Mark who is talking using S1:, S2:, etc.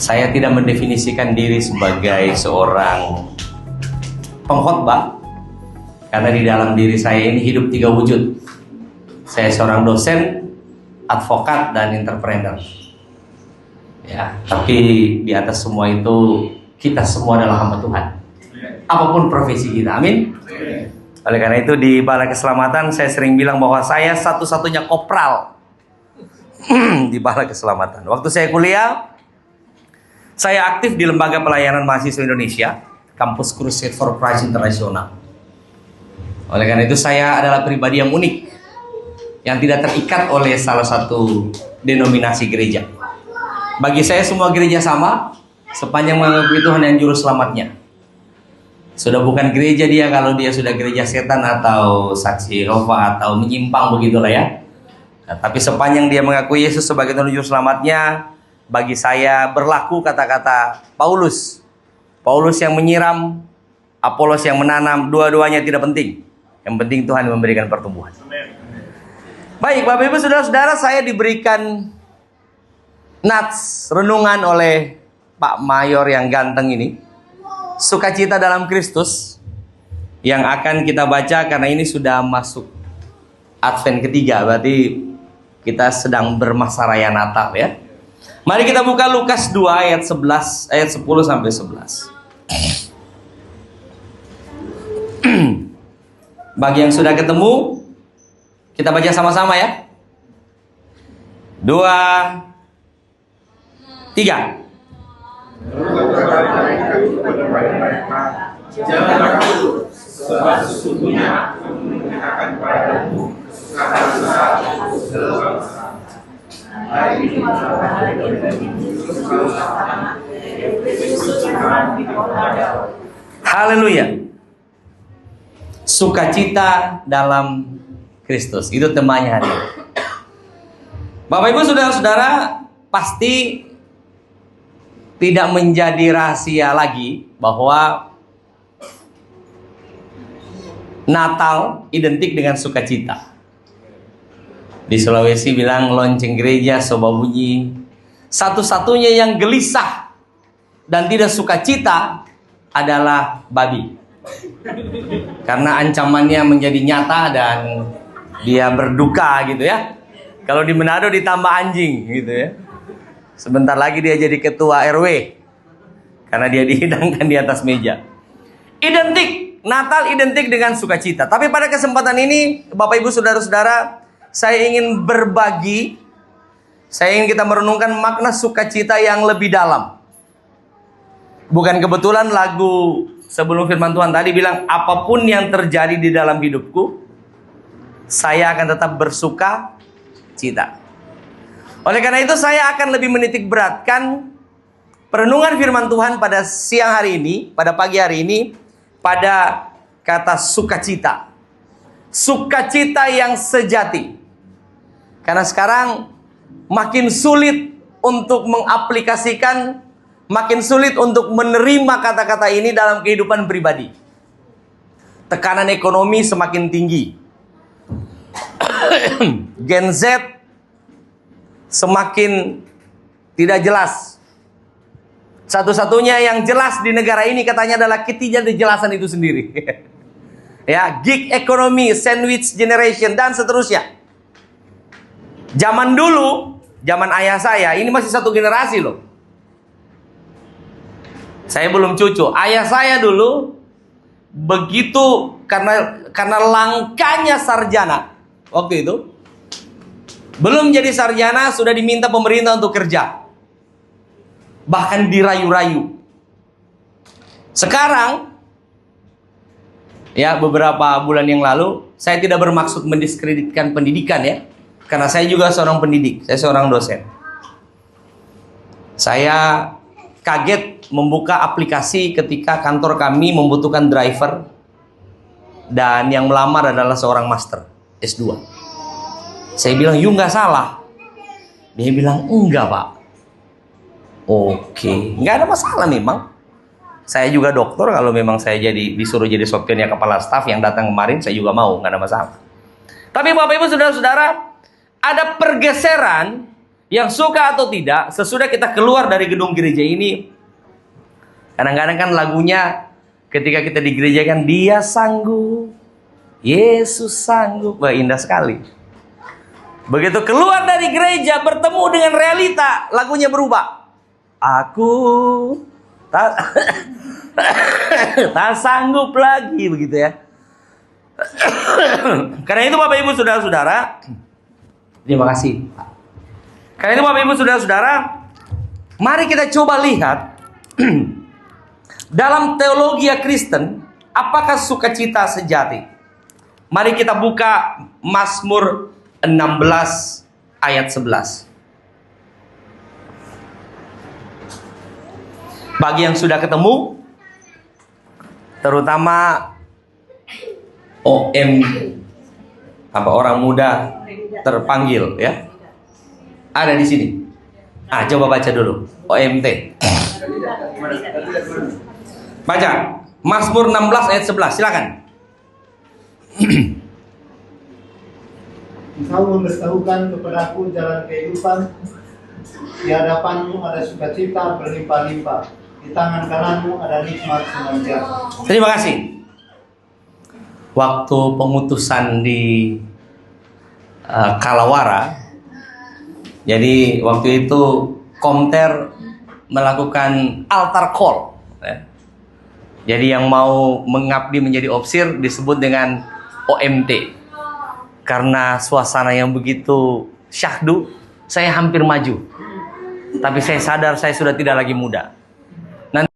S1: Saya tidak mendefinisikan diri sebagai seorang pengkhotbah, karena di dalam diri saya ini hidup 3 wujud. Saya seorang dosen, advokat, dan entrepreneur. Ya, tapi di atas semua itu kita semua adalah hamba Tuhan. Apapun profesi kita, amin. Oleh karena itu di Balai Keselamatan saya sering bilang bahwa saya satu-satunya kopral di Balai Keselamatan. Waktu saya kuliah, saya aktif di Lembaga Pelayanan Mahasiswa Indonesia, Kampus Crusade for Christ International. Oleh karena itu saya adalah pribadi yang unik, yang tidak terikat oleh salah satu denominasi gereja. Bagi saya semua gereja sama, sepanjang mengakui Tuhan yang juru selamatnya. Sudah bukan gereja dia kalau dia sudah gereja setan atau saksi Yehova atau menyimpang begitulah ya. Nah, tapi sepanjang dia mengakui Yesus sebagai Tuhan juru selamatnya, bagi saya berlaku kata-kata Paulus. Paulus yang menyiram, Apolos yang menanam, dua-duanya tidak penting. Yang penting Tuhan memberikan pertumbuhan. Baik, Bapak Ibu Saudara-saudara, saya diberikan nats renungan oleh Pak Mayor yang ganteng ini. Sukacita dalam Kristus, yang akan kita baca karena ini sudah masuk Advent ketiga, berarti kita sedang bermasa raya Natal ya. Mari kita buka Lukas 2 ayat 11, ayat 10 sampai 11. Bagi yang sudah ketemu, kita baca sama-sama ya. 2, 3.
S2: Jangan takut, sebab sesungguhnya aku menyatakan padamu
S1: Haleluya. Sukacita dalam Kristus. Itu temanya hari ini. Bapak Ibu Saudara-saudara, pasti tidak menjadi rahasia lagi bahwa Natal identik dengan sukacita. Di Sulawesi bilang lonceng gereja soba bunyi. Satu-satunya yang gelisah dan tidak sukacita adalah babi. Karena ancamannya menjadi nyata dan dia berduka gitu ya. Kalau di Manado ditambah anjing gitu ya. Sebentar lagi dia jadi ketua RW karena dia dihidangkan di atas meja. Identik, Natal identik dengan sukacita. Tapi pada kesempatan ini, Bapak Ibu Saudara-saudara, saya ingin berbagi, saya ingin kita merenungkan makna sukacita yang lebih dalam. Bukan kebetulan lagu sebelum firman Tuhan tadi bilang, apapun yang terjadi di dalam hidupku, saya akan tetap bersuka cita. Oleh karena itu saya akan lebih menitik beratkan perenungan firman Tuhan pada siang hari ini, pada pagi hari ini, pada kata sukacita. Sukacita yang sejati. Karena sekarang makin sulit untuk mengaplikasikan, makin sulit untuk menerima kata-kata ini dalam kehidupan pribadi. Tekanan ekonomi semakin tinggi. Gen Z semakin tidak jelas. Satu-satunya yang jelas di negara ini katanya adalah ketidakjelasan itu sendiri. Ya, gig economy, sandwich generation, dan seterusnya. Zaman dulu, zaman ayah saya, ini masih satu generasi loh. Saya belum cucu. Ayah saya dulu begitu karena langkanya sarjana waktu itu. Belum jadi sarjana sudah diminta pemerintah untuk kerja. Bahkan dirayu-rayu. Sekarang, ya beberapa bulan yang lalu, saya tidak bermaksud mendiskreditkan pendidikan ya. Karena saya juga seorang pendidik, saya seorang dosen. Saya kaget membuka aplikasi ketika kantor kami membutuhkan driver. Dan yang melamar adalah seorang master S2. Saya bilang, "You nggak salah." Dia bilang, "Enggak, Pak." Oke, nggak ada masalah memang. Saya juga dokter, kalau memang saya disuruh jadi sopirnya kepala staf yang datang kemarin, saya juga mau, nggak ada masalah. Tapi Bapak Ibu Saudara-saudara, ada pergeseran yang suka atau tidak, sesudah kita keluar dari gedung gereja ini, kadang-kadang kan lagunya ketika kita di gereja kan, dia sanggup, Yesus sanggup. Wah, indah sekali. Begitu keluar dari gereja, bertemu dengan realita, lagunya berubah. Aku tak tak sanggup lagi, begitu ya. Karena itu Bapak Ibu Saudara-saudara, terima kasih. Karena itu Bapak Ibu Saudara-saudara, mari kita coba lihat dalam teologi Kristen, apakah sukacita sejati? Mari kita buka Mazmur 16 ayat 11. Bagi yang sudah ketemu, terutama OM, orang muda terpanggil ya, ada di sini. Coba baca dulu OMT. Baca Mazmur 16 ayat 11, silakan.
S3: Engkau memberitahukan kepadaku jalan kehidupan. Di hadapanmu ada sukacita berlimpah-limpah. Di tangan kananmu ada nikmat senantiasa.
S1: Terima kasih. Waktu pengutusan di Kalawara, jadi waktu itu Komter melakukan altar call. Jadi yang mau mengabdi menjadi opsir disebut dengan OMT. Karena suasana yang begitu syahdu, saya hampir maju. Tapi saya sadar saya sudah tidak lagi muda.